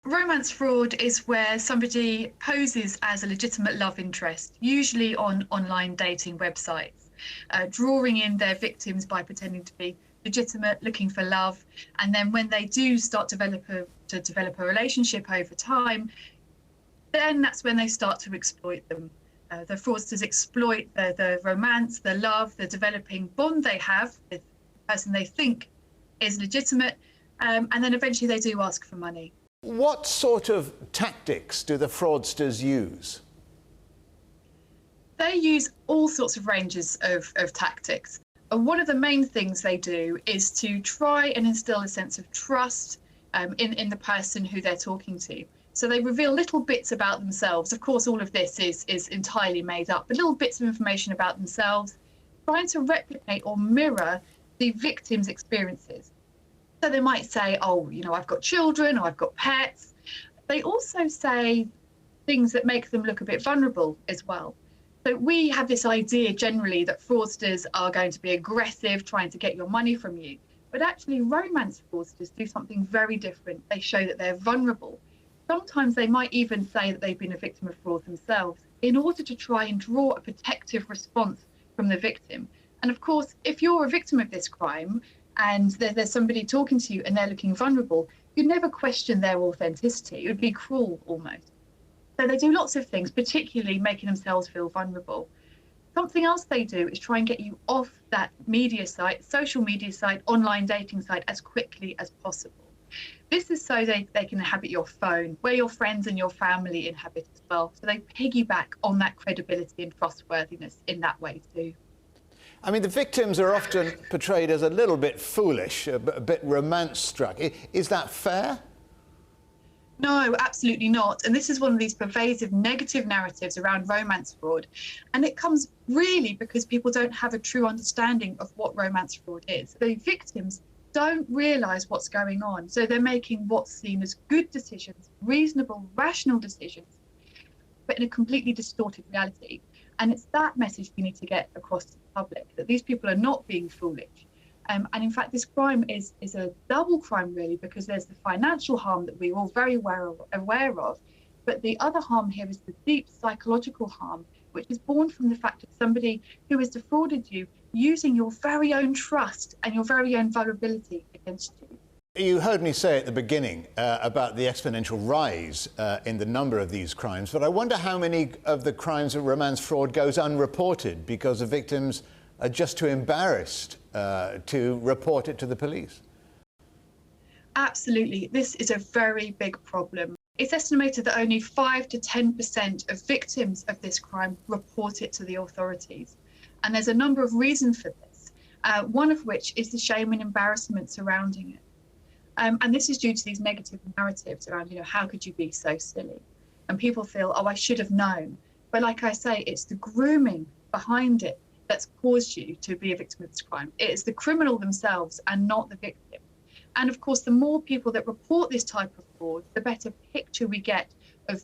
Romance fraud is where somebody poses as a legitimate love interest, usually on online dating websites, drawing in their victims by pretending to be legitimate, looking for love. And then when they do start to develop a relationship over time, then that's when they start to exploit them. The fraudsters exploit the romance, the love, the developing bond they have with the person they think is legitimate, and then eventually they do ask for money. What sort of tactics do the fraudsters use? They use all sorts of ranges of tactics. And one of the main things they do is to try and instill a sense of trust in the person who they're talking to. So they reveal little bits about themselves. Of course, all of this is entirely made up, but little bits of information about themselves, trying to replicate or mirror the victim's experiences. So they might say, oh, I've got children or I've got pets. They also say things that make them look a bit vulnerable as well. So we have this idea generally that fraudsters are going to be aggressive, trying to get your money from you. But actually, romance fraudsters do something very different. They show that they're vulnerable. Sometimes they might even say that they've been a victim of fraud themselves in order to try and draw a protective response from the victim. And of course, if you're a victim of this crime, and there's somebody talking to you and they're looking vulnerable, you'd never question their authenticity. It would be cruel almost. So they do lots of things, particularly making themselves feel vulnerable. Something else they do is try and get you off that media site, social media site, online dating site as quickly as possible. This is so they can inhabit your phone, where your friends and your family inhabit as well. So they piggyback on that credibility and trustworthiness in that way too. I mean, the victims are often portrayed as a little bit foolish, a bit romance-struck. Is that fair? No, absolutely not. And this is one of these pervasive negative narratives around romance fraud. And it comes really because people don't have a true understanding of what romance fraud is. The victims don't realise what's going on. So they're making what's seen as good decisions, reasonable, rational decisions, but in a completely distorted reality. And it's that message we need to get across to the public, that these people are not being foolish. And in fact, this crime is a double crime, really, because there's the financial harm that we're all very aware of. But the other harm here is the deep psychological harm, which is born from the fact of somebody who has defrauded you using your very own trust and your very own vulnerability against you. You heard me say at the beginning about the exponential rise in the number of these crimes, but I wonder how many of the crimes of romance fraud goes unreported because the victims are just too embarrassed to report it to the police. Absolutely. This is a very big problem. It's estimated that only 5 to 10% of victims of this crime report it to the authorities. And there's a number of reasons for this, one of which is the shame and embarrassment surrounding it. And this is due to these negative narratives around, how could you be so silly? And people feel, oh, I should have known. But like I say, it's the grooming behind it that's caused you to be a victim of this crime. It's the criminal themselves and not the victim. And of course, the more people that report this type of fraud, the better picture we get of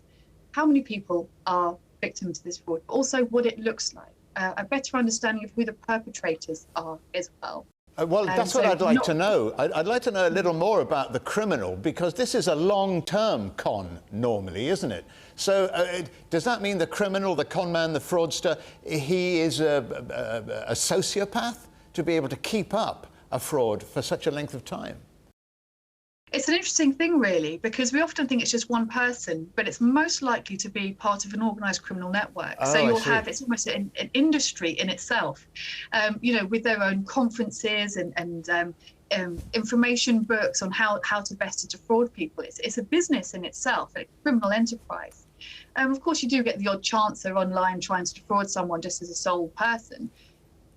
how many people are victims of this fraud, but also what it looks like, a better understanding of who the perpetrators are as well. Well, that's what I'd like to know. I'd like to know a little more about the criminal, because this is a long-term con normally, isn't it? So does that mean the criminal, the con man, the fraudster, he is a sociopath to be able to keep up a fraud for such a length of time? It's an interesting thing, really, because we often think it's just one person, but it's most likely to be part of an organised criminal network. Oh, so you'll have, it's almost an industry in itself, with their own conferences and information books on how to best to defraud people. It's a business in itself, a criminal enterprise. Of course, you do get the odd chancer online trying to defraud someone just as a sole person,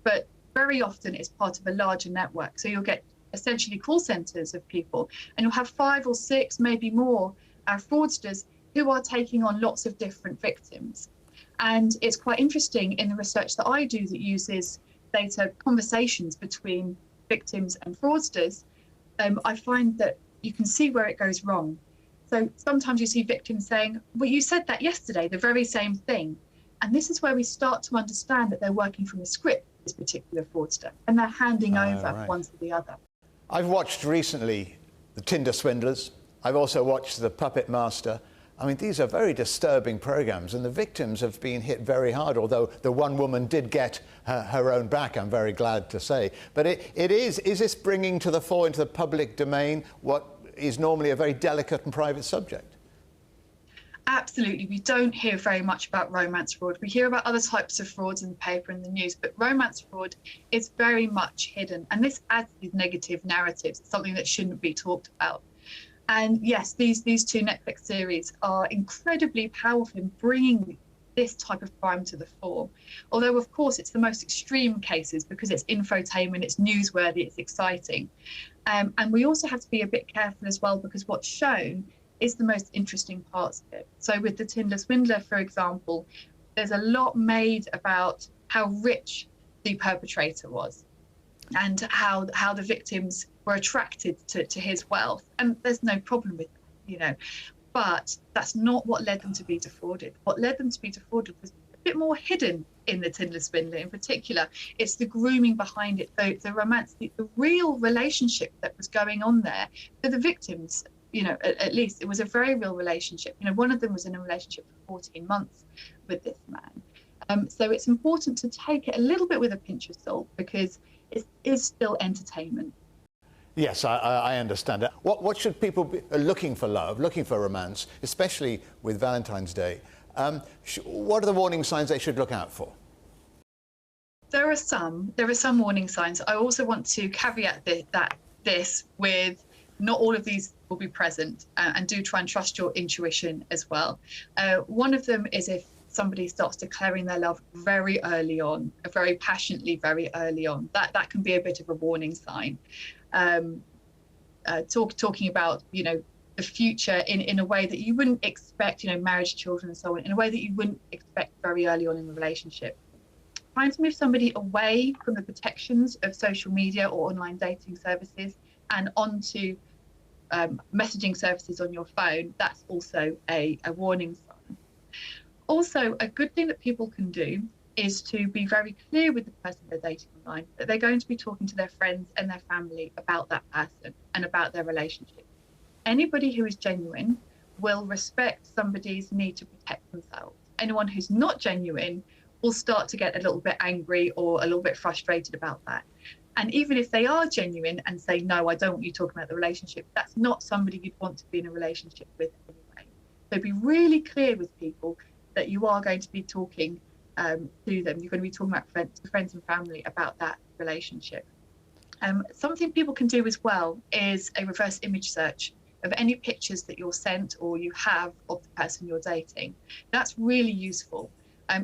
but very often it's part of a larger network. So you'll get essentially call centres of people, and you'll have 5 or 6, maybe more, fraudsters who are taking on lots of different victims. And it's quite interesting in the research that I do that uses data conversations between victims and fraudsters, I find that you can see where it goes wrong. So sometimes you see victims saying, well, you said that yesterday, the very same thing. And this is where we start to understand that they're working from a script, this particular fraudster, and they're handing over one to the other. I've watched recently the Tinder swindlers. I've also watched The Puppet Master. I mean, these are very disturbing programs, and the victims have been hit very hard, although the one woman did get her own back, I'm very glad to say. But is this bringing to the fore, into the public domain, what is normally a very delicate and private subject? Absolutely. We don't hear very much about romance fraud. We hear about other types of frauds in the paper and the news, but romance fraud is very much hidden. And this adds these negative narratives, something that shouldn't be talked about. And yes, these two Netflix series are incredibly powerful in bringing this type of crime to the fore. Although, of course, it's the most extreme cases because it's infotainment, it's newsworthy, it's exciting. And we also have to be a bit careful as well, because what's shown is the most interesting parts of it. So with the Tinder swindler, for example, there's a lot made about how rich the perpetrator was and how the victims were attracted to his wealth. And there's no problem with that, but that's not what led them to be defrauded. What led them to be defrauded was a bit more hidden in the Tinder swindler in particular. It's the grooming behind it, the romance, the real relationship that was going on there for the victims. At least it was a very real relationship. One of them was in a relationship for 14 months with this man. So it's important to take it a little bit with a pinch of salt, because it is still entertainment. Yes, I understand it. What should people be looking for love, looking for romance, especially with Valentine's Day? What are the warning signs they should look out for? There are some warning signs. I also want to caveat this with not all of these will be present, and do try and trust your intuition as well. One of them is if somebody starts declaring their love very early on, very passionately, very early on. That can be a bit of a warning sign. Talking about the future in a way that you wouldn't expect, marriage, children, and so on, in a way that you wouldn't expect very early on in the relationship. Trying to move somebody away from the protections of social media or online dating services and onto messaging services on your phone, that's also a warning sign. Also, a good thing that people can do is to be very clear with the person they're dating online, that they're going to be talking to their friends and their family about that person and about their relationship. Anybody who is genuine will respect somebody's need to protect themselves. Anyone who's not genuine will start to get a little bit angry or a little bit frustrated about that. And even if they are genuine and say, no, I don't want you talking about the relationship, that's not somebody you'd want to be in a relationship with anyway. So be really clear with people that you are going to be talking to them. You're going to be talking about friends and family about that relationship. Something people can do as well is a reverse image search of any pictures that you're sent or you have of the person you're dating. That's really useful.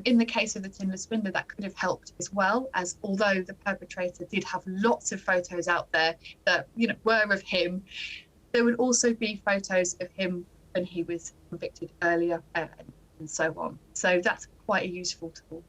In the case of the Tinder swindler, that could have helped as well, as although the perpetrator did have lots of photos out there that were of him, there would also be photos of him when he was convicted earlier and so on. So that's quite a useful tool.